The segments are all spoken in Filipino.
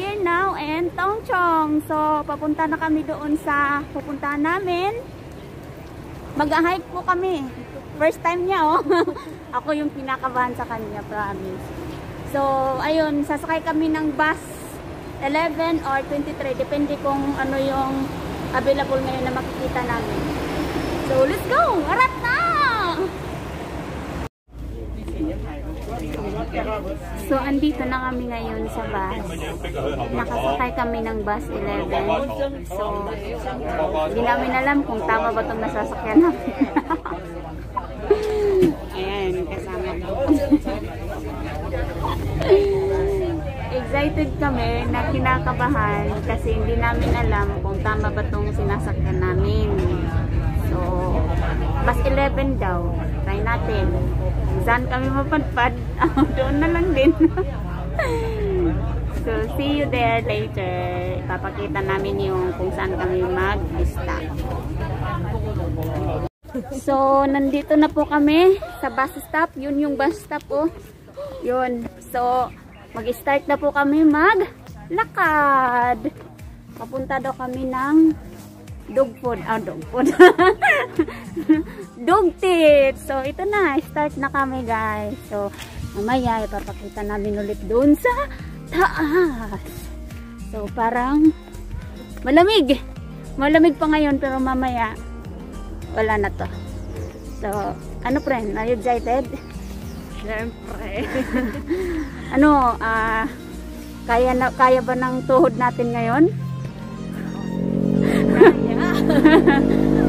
here now in Tongchong. So, papunta na kami doon sa pupuntahan namin. Mag-hike po kami. First time niya, oh. Ako yung pinakabahan sa kanya, promise. So, ayun, sasakay kami ng bus 11 or 23. Depende kung ano yung available ngayon na makikita namin. So, let's go! Harap na! So, andito na kami ngayon sa bus. Nakasakay kami ng bus 11. So, hindi namin alam kung tama ba itong nasasakyan namin. Ayan, kasama ko. Excited kami na kinakabahan kasi hindi namin alam kung tama ba itong sinasakyan namin. So, bus 11 daw. Try natin. Saan kami mapadpad? Doon na lang din. So, see you there later. Ipapakita namin yung kung saan kami mag-stop. So, nandito na po kami sa bus stop. Yun yung bus stop, oh. Yun. So, mag-start na po kami maglakad. Papunta daw kami ng dog food. Dog food. Dog tit. So, ito na. Start na kami, guys. So, mamaya, ipapakita namin ulit doon sa taas. So, parang malamig. Malamig pa ngayon, pero mamaya, wala na to. So, ano, friend? Are you excited? Siyempre. Ano, kaya ba ng tuhod natin ngayon?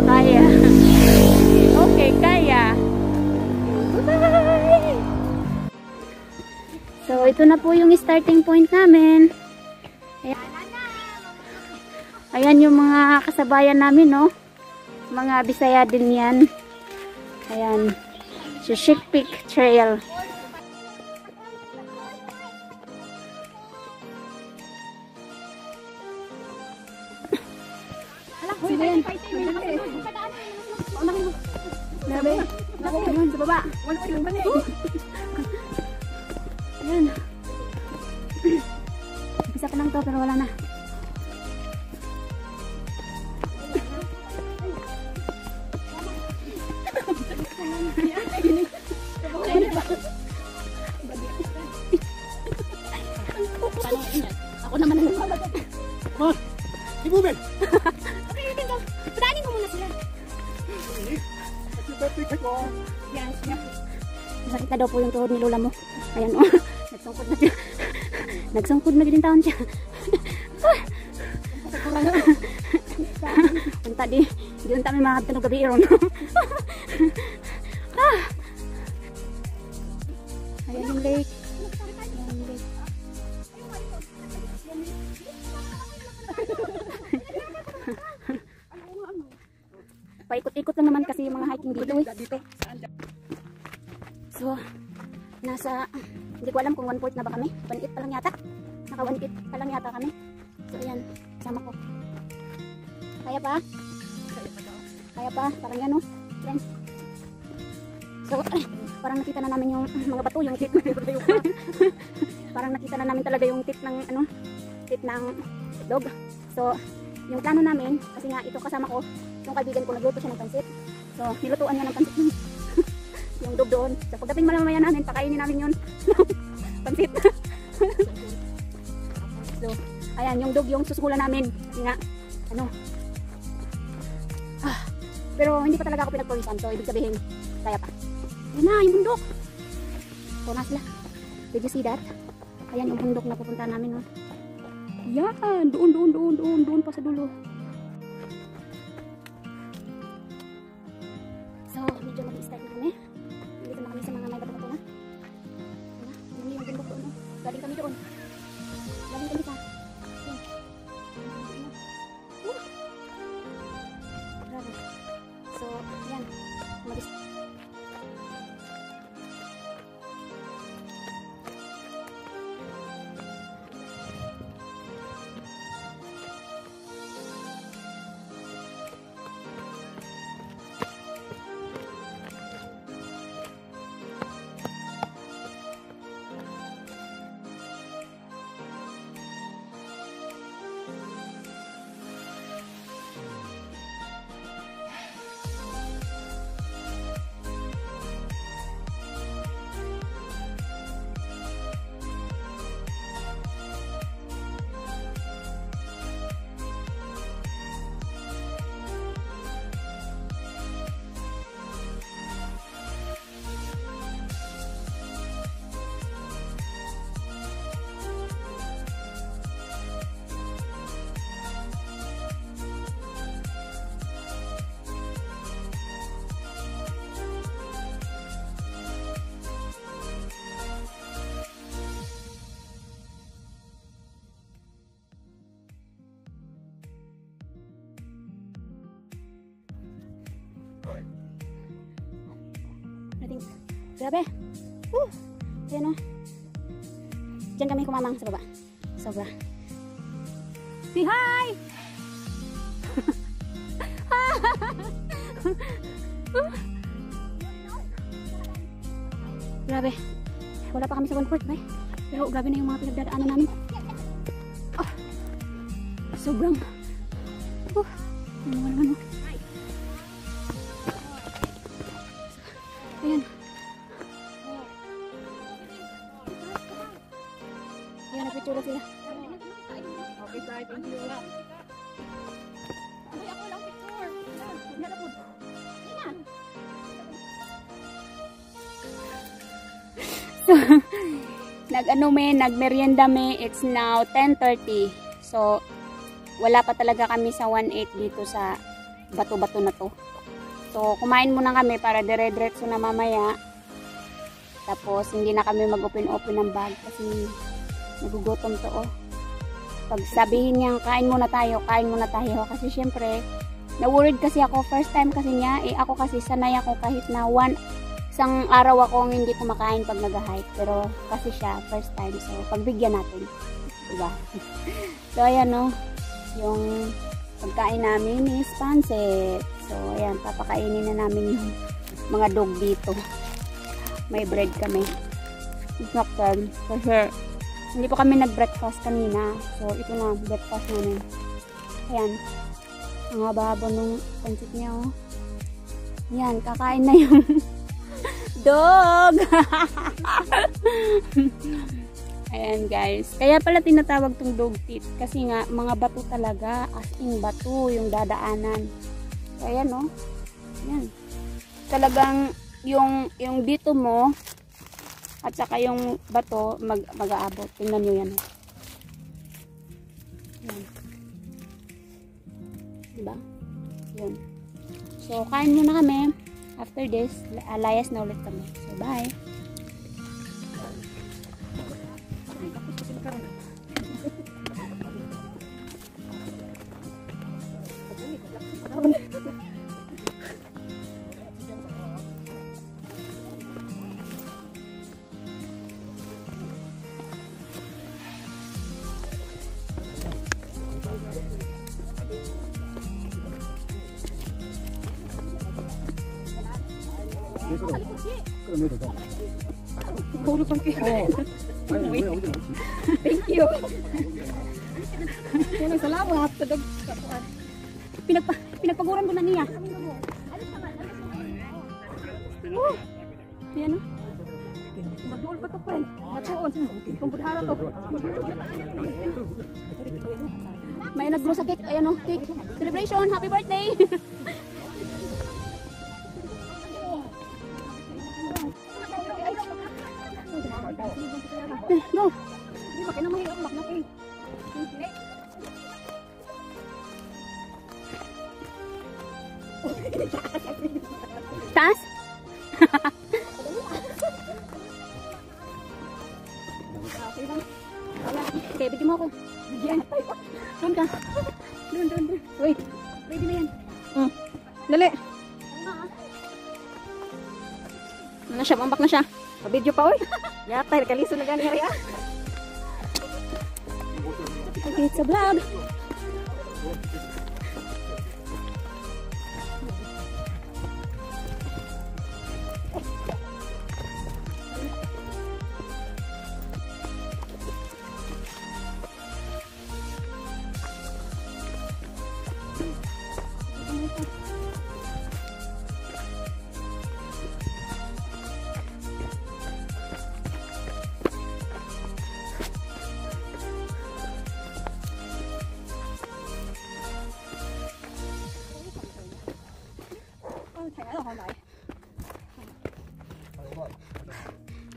Kaya. Okay, kaya. Bye! So, ito na po yung starting point namin. Ayan, ayan yung mga kasabayan namin, no? Mga Bisaya din yan. Ayan. So, Chick Peak Trail. Sino yan? Nabe? Ayun, sa baba. Ayan. Isa pa lang to, pero wala na. Ako naman ang Ma! Ibumin! Padanin ko muna sila. Yes, yes. Masakit na daw po yung tuhod ni lola mo. Ayan, oh. Nagsangkod na siya. Nagsangkod na din taon siya. Punta di unta may mga tunog gabi ron. Ayan yung lake. Paikot-ikot lang naman kasi yung mga hiking dito, eh. So, hindi ko alam kung 1/4 na ba kami. 1/8 pa lang yata. Naka 1/8 pa lang yata kami. So, ayan. Sama ko. Kaya pa? Kaya pa? Parang yan, oh. Friends. So, parang nakita na namin yung mga bato, yung tip. Parang nakita na namin talaga yung tip ng, tip ng dog. So, yung plano namin, kasi nga ito kasama ko, yung kaibigan ko, nagluto siya ng pansit. So, nilutuan niya ng pansit yung dog doon. So, pagdating mamaya namin, pakainin namin yun. Pansit. So, ayan, yung dog yung susukulan namin. Kasi nga, pero hindi pa talaga ako pinagpawisan. So, ibig sabihin, kaya pa. Ayan na, yung bundok. So, na sila. Did you see that? Ayan yung bundok na pupunta namin, no? Yan, doon pa sa dulo. So, medyo mag-start na kami. Dito na kami sa mga may bato-bato na. Ayan, yung bundok doon, no? Galing kami doon. Galing kami sa... Grabe. So, yan. Mag-start. Grabe. Ayan o. Diyan kami kumamang sa baba. Sobra. Say hi! Grabe. Wala pa kami sa 1/4 ba? Pero grabe na yung mga pinagdadaanan namin. Sobrang. Ano naman. Ayan. Ayan, nagpitsura sila. Okay, bye. Thank you. Ay, ako lang picture. Nalapod. Ayan. So, nagmerienda me. It's now 10:30. So, wala pa talaga kami sa 1/8 dito sa bato-bato na to. So, kumain muna kami para dire-diretso na mamaya. Tapos, hindi na kami mag-open-open ng bag kasi nagugutom to, oh. Pag sabihin niya, kain muna tayo. Kasi syempre, na-worried kasi ako. First time kasi niya, ako kasi sanay ako kahit na isang araw akong hindi kumakain pag nag-hike. Pero kasi siya, first time. So, pagbigyan natin. Diba? So, ayan, no. Yung pagkain namin is pancit. So, ayan, papakainin na namin yung mga dog dito. May bread kami. It's not fun. Kasi, hindi po kami nag-breakfast kanina. So, ito na, breakfast namin. Ayan. Ang haba-haba nung pancit niya, oh. Ayan, kakain na yung dog! Ayan, guys. Kaya pala tinatawag tong dog teeth. Kasi nga, mga bato talaga. As in, bato yung dadaanan. So, ayan, oh. Ayan. Talagang, yung dito mo, at saka yung bato, mag-aabot. Tingnan nyo yan. Ayan. Diba? Yun. So, kain muna kami. After this, alayas na ulit kami. So, bye! Thank you. Salamat. Pinagpaguran ko na niya. Yan o. Magduol pa ito, friend. Matuon. Kumbudhara to. May nag-grow sa cake. Ayan o, cake. Celebration. Happy birthday. Go. Hindi ba kaya mahirap na kayo? Taas? Okay, bigyan mo ako. Bigyan. Doon ka. Doon. Uy, ready na yan. Dali. Ano na siya? Mambak na siya. Pa-video pa, uy. Yatay, kaliso na gani hari, ah. Okay, it's a vlog.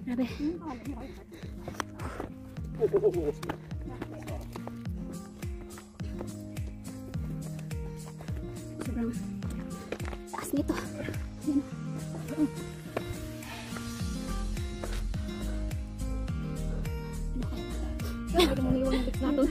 Grabe. Sobrang taas nito. Yan. Ano kaya? Maniwan yung bits natin.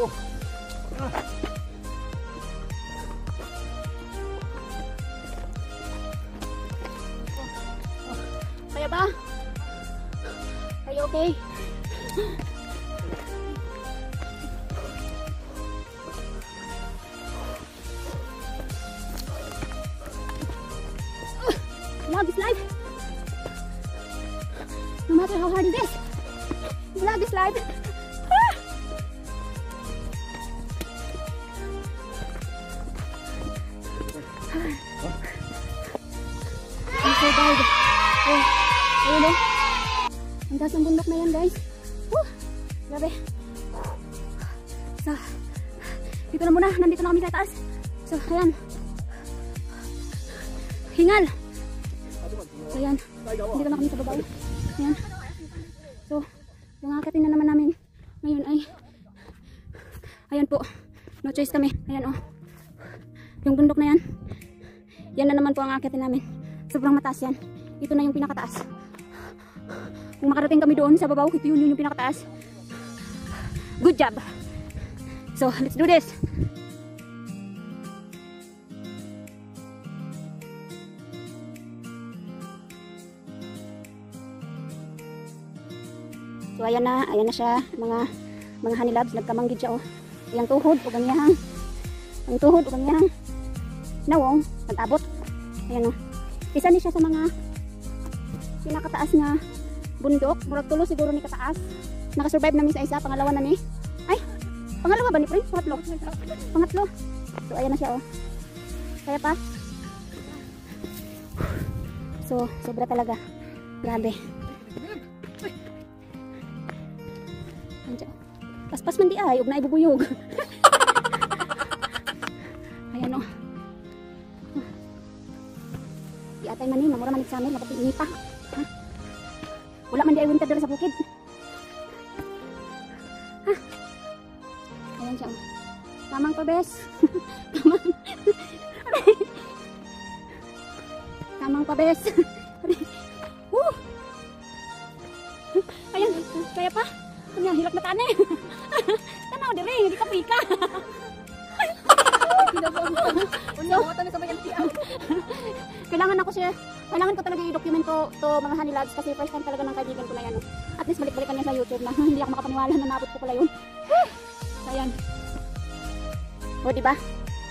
Oh. Kaya ba? Are you okay? Vlog is life. No matter how hard it is, vlog is life. I'm so tired. Oh, ayun o. Ang taas ng bundok na yan, guys. Grabe. So, dito na muna. Nandito na kami sa taas. So, ayan. Hingal. So, ayan. Dito na kami sa baba. Ayan. So, yung akatin na naman namin ngayon ay ayan po. No choice kami. Ayan o. Yung bundok na yan. Yan na naman po ang akatin namin. Sobrang mataas yan. Ito na yung pinakataas. Kung makarating kami doon sa babaw, ito yun yung pinakataas. Good job. So, let's do this. So, ayan na siya, mga honey labs, nagkamanggid siya, oh. Yang tuhod, o ganyang. Ang tuhod, o ganyang. Nawong, nag-abot. Ayan, oh. Isa ni siya sa mga pinakataas na bundok. Murag tulo siguro ni kataas. Nakasurvive namin sa isa, pangalawa na ni. Ay, pangalawa ba ni Prince? Pangatlo. Pangatlo. So, ayan na siya, oh. Kaya pa. So, sobra talaga. Grabe. Paspas man di ay, huwag na ibubuyog. Ayan, oh. Di atay man ni, namura man sa amin, napapit inipa. Ha? Wala man di ay winter doon sa bukid. Ha? Ayan siya, oh. Tamang pa, bes. Tamang. Tamang pa, bes. Ayan, kaya pa. Ano, hilak na tane. Tanaw dire, hindi ka pika. Kailangan ko talaga i-document to mga honey labs kasi first time talaga ng kaibigan ko na yan. At least balik-balikan niya sa YouTube na hindi ako makapaniwala na naabot ko pala yun. So, ayan. O, diba?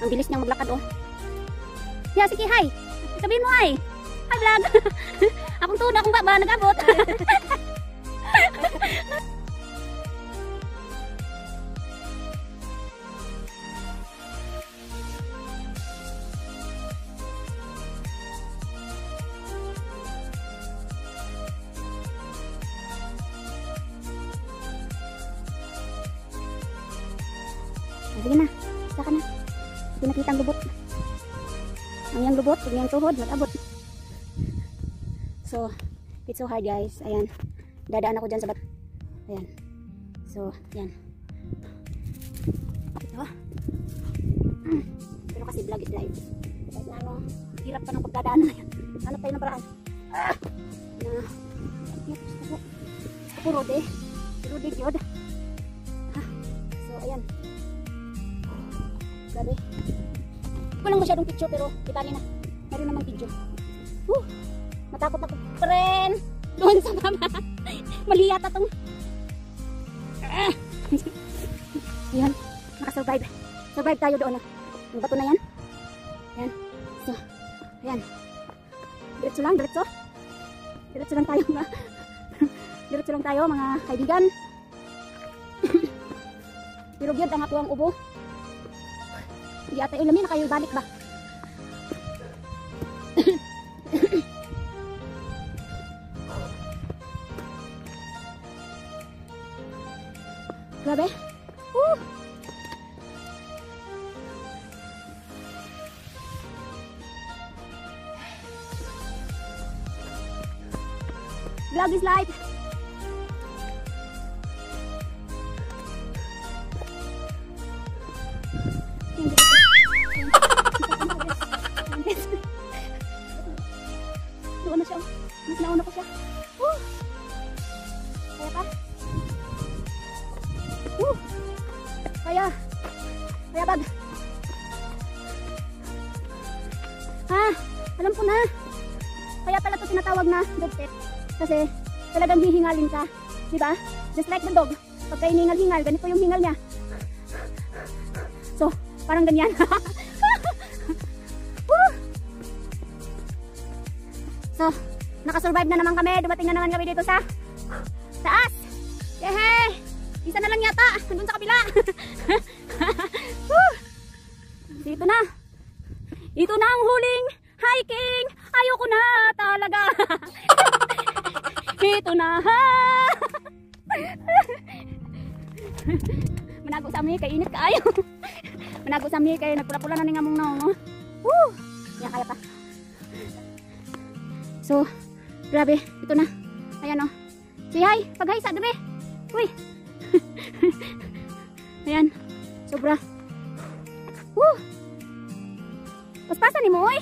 Ang bilis niyang maglakad, oh. Yeah, sige, hi. Sabihin mo, hi. Hi, vlog. Akong tuon, akong ba nag-abot. Sige na, saka na. Hindi nakita ang lubot. Ang yung lubot, pag yung tuhod, mag-abot. So, it's so hard, guys. Ayan. Dadaan ako dyan sa bat. Ayan. So, ayan. Ito. Pero kasi vlog is live. Kahit na ano, hirap pa ng pagdadaan na yan. Hanap tayo ng paraan. Ako rode. Rode yun. So, ayan. Grabe. Walang masyadong picture pero kita niyo na. Meron naman video. Matakot ako. Friend! Doon sa mama. Mali yata tong. Ayan. Nakasurvive. Survive tayo doon. Yung bato na yan. Ayan. So, ayan. Diretso lang, diretso. Diretso lang tayo mga. Diretso lang tayo mga kaibigan. Pero gyud ang ako ang ubo. Hindi ata ilamin na kayo balik ba? Grabe. Vlog is live. Doon na siya. Mas nauna ko siya. Kaya pa? Kaya. labag. Alam ko na. Kaya pala ito tinatawag na dog pet. Kasi talagang hihingalin ka. Diba? Just like the dog. Pagka hiningal-hingal, ganito yung hingal niya. So, parang ganyan. So, nakasurvive na naman kami. Dumating na naman kami dito sa taas. Yehey! Isa na lang yata. Nandun sa kabila. Dito na. Ito na ang huling hiking. Ayoko na talaga. Ito na. Manago sa mi kay init kaayo. Manago sa mi kay nagpula-pula na ning among naong. Yan kaya pa. So, grabe, ito na. Ayan oh. Say hi, pag-hi sa dire. Uy. Ayan. Sobra. Paspasan ni mo, oy.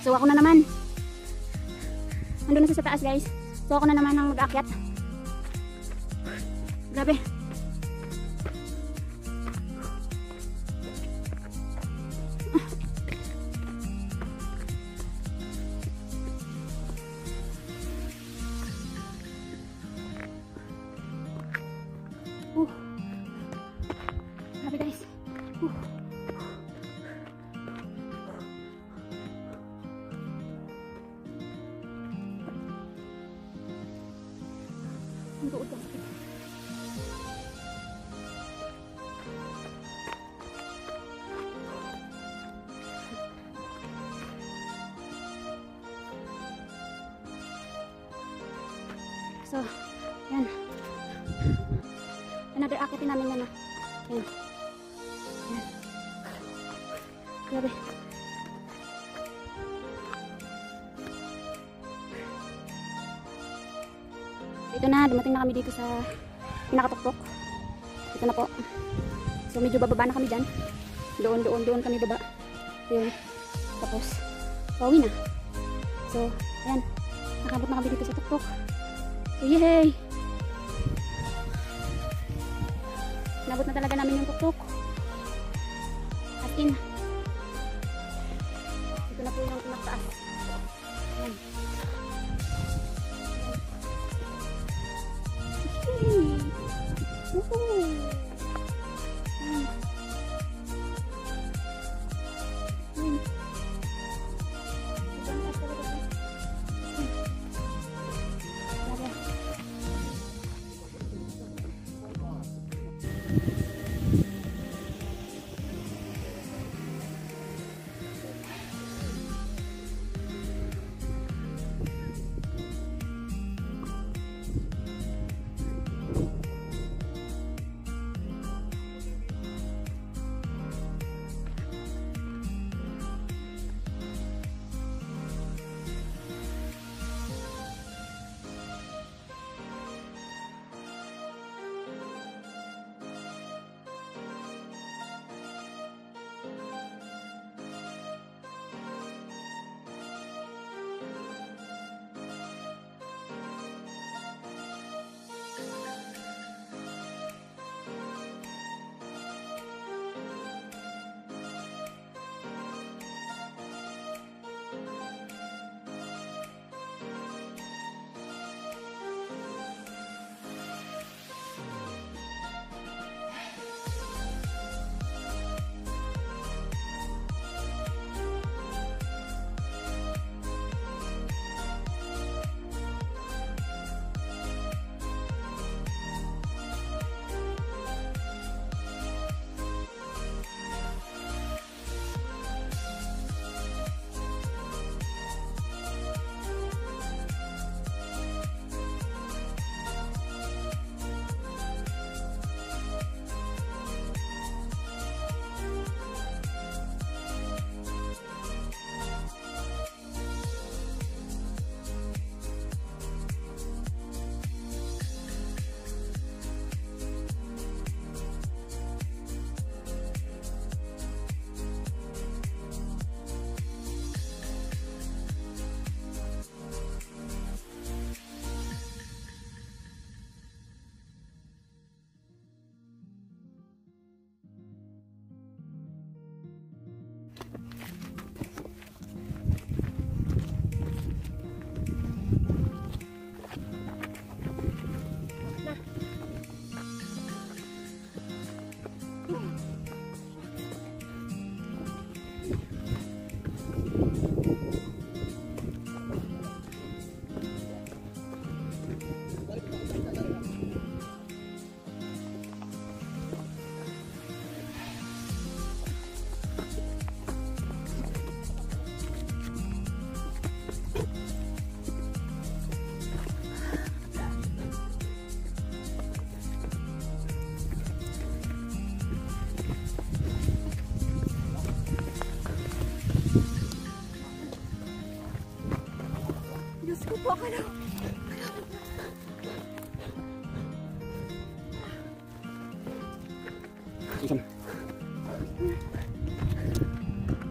So, ako na naman. Nandun na sa taas, guys. So, ako na naman ang mag-aakyat. Grabe. Grabe, guys. Ang tuod ko. So, yan. Another akitin namin yan. Yan. Yan. Grabe. Ito na, dumating na kami dito sa pinakatuktok. Ito na po. So, medyo bababa na kami dyan. Doon kami baba. Yun. Tapos, pauwi na. So, ayan. Nakabot na kami dito sa tuktok. So, yay! Nabot na talaga namin yung tuktok. As in. Ito na po yung pinaktaas. Ayan. Woohoo! Ayan. Ayan. Ito ang taas talaga po. Grabe.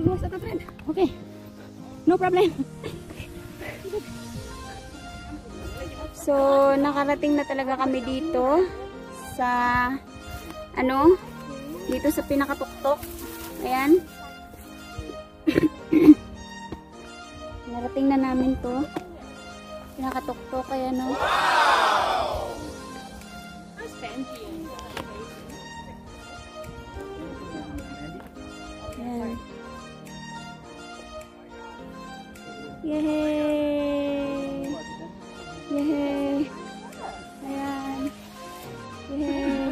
Iwas ako, friend. Okay. No problem. So, nakarating na talaga kami dito sa ano? Dito sa pinakatuktok. Ayan. Narating na namin to. Pinakatuktok, ayan o. Ayan. Yehey! Yehey! Ayan. Yehey!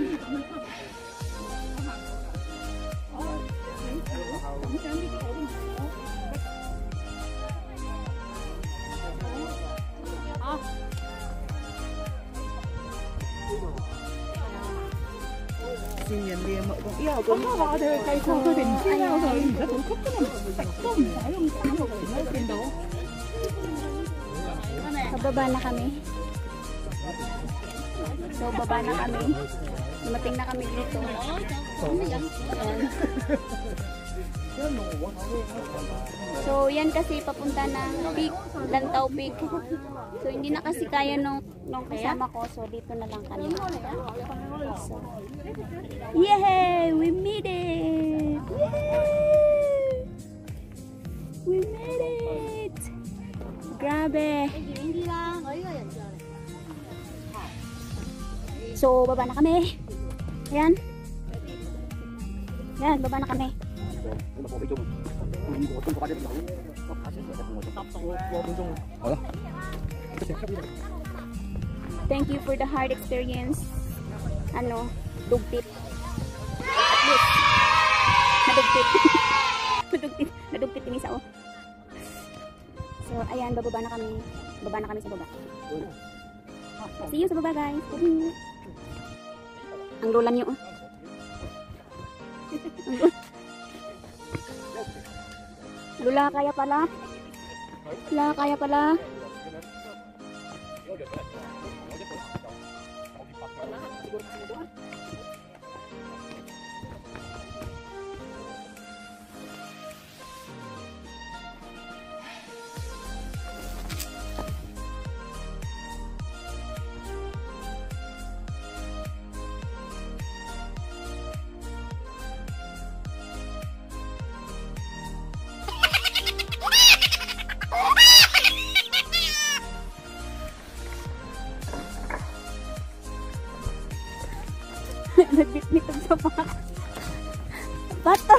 Xin nhận đi mọi con yêu cũng có thôi cây không tôi định xin nhau rồi nó cũng khúc cái này sạch không phải không tám rồi nó tiền đồ. Pababa na kami. So, baba na kami. Dumating na kami dito. Ayan. So, yan kasi papunta ng Peak, Lantaw Peak. So, hindi na kasi kaya nung kasama ko. So, dito na lang kami. So, yay! We made it! Yay! We made it! Grabe! So, baba na kami. Ayan. Ayan, baba na kami. Thank you for the hard experience. Ano, dugtip. At least, nadugtip. Nadugtip yung isa, oh. So, ayan, bababa na kami. Baba na kami sa baba. See you sa baba, guys. Ang lola niyo, oh. Lula, kaya pala. Lula, kaya pala. Nagbitbitog sa baka. Bato!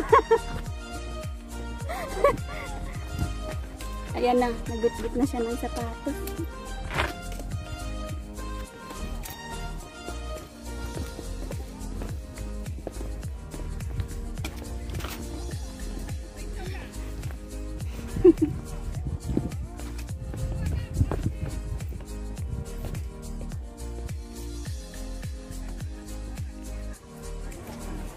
Ayan na, nagbitbit na siya ng sapatos.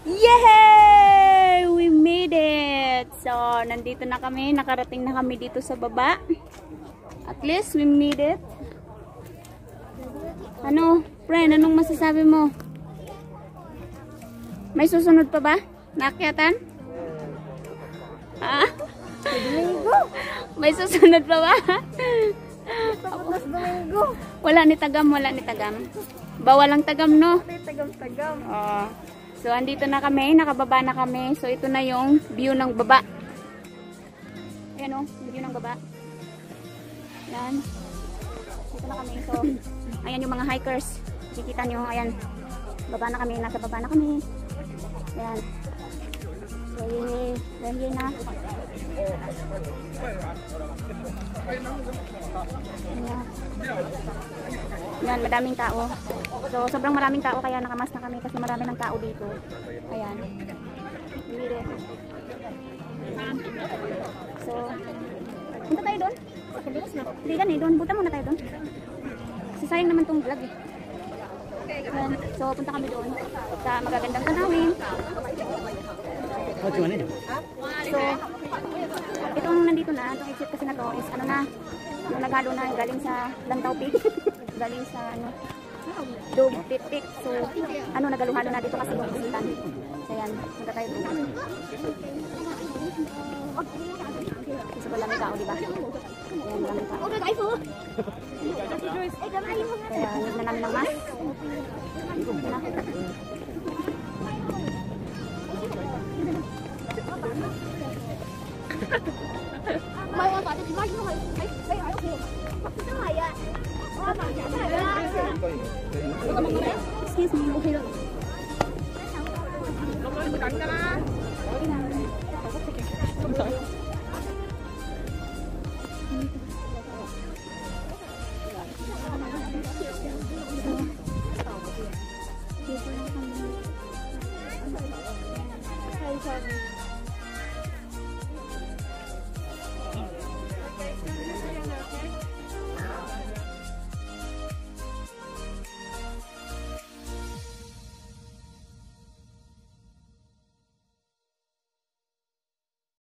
Yay! We made it! So, nandito na kami. Nakarating na kami dito sa baba. At least, we made it. Ano? Friend, anong masasabi mo? May susunod pa ba? Naakyatan? Ha? May susunod pa ba? Wala ni tagam, wala ni tagam. Bawal ang tagam, no? Tagam. Oh. So, andito na kami, nakababa na kami. So, ito na yung view ng baba. Ayan o, view ng baba. Ayan. Dito na kami. So, ayan yung mga hikers. Kikita nyo, ayan. Baba na kami, nasa baba na kami. Ayan. So, yun na. Ayan. Ayan, madaming tao. So, sobrang maraming tao kaya nakamas na kami kasi marami ng tao dito. Ayan. Mire. So, punta tayo doon. Hindi gan eh, doon. Punta muna tayo doon. Kasi sayang naman tong vlog eh. Ayan. So, punta kami doon sa magagandang tanawin. So, itong nandito na, itong exit kasi na to is ano na, yung naghalo na galing sa Lantaw Peak. Galing sa ano, dog, pipik. So, ano, nagaluhalo na dito kasi yung bisitan. So, yan, punta tayo dito. Gusto ko lamig ako, diba? Ayan, lamig ako. Kaya, need na namin ng mask. Excuse me, okay lang.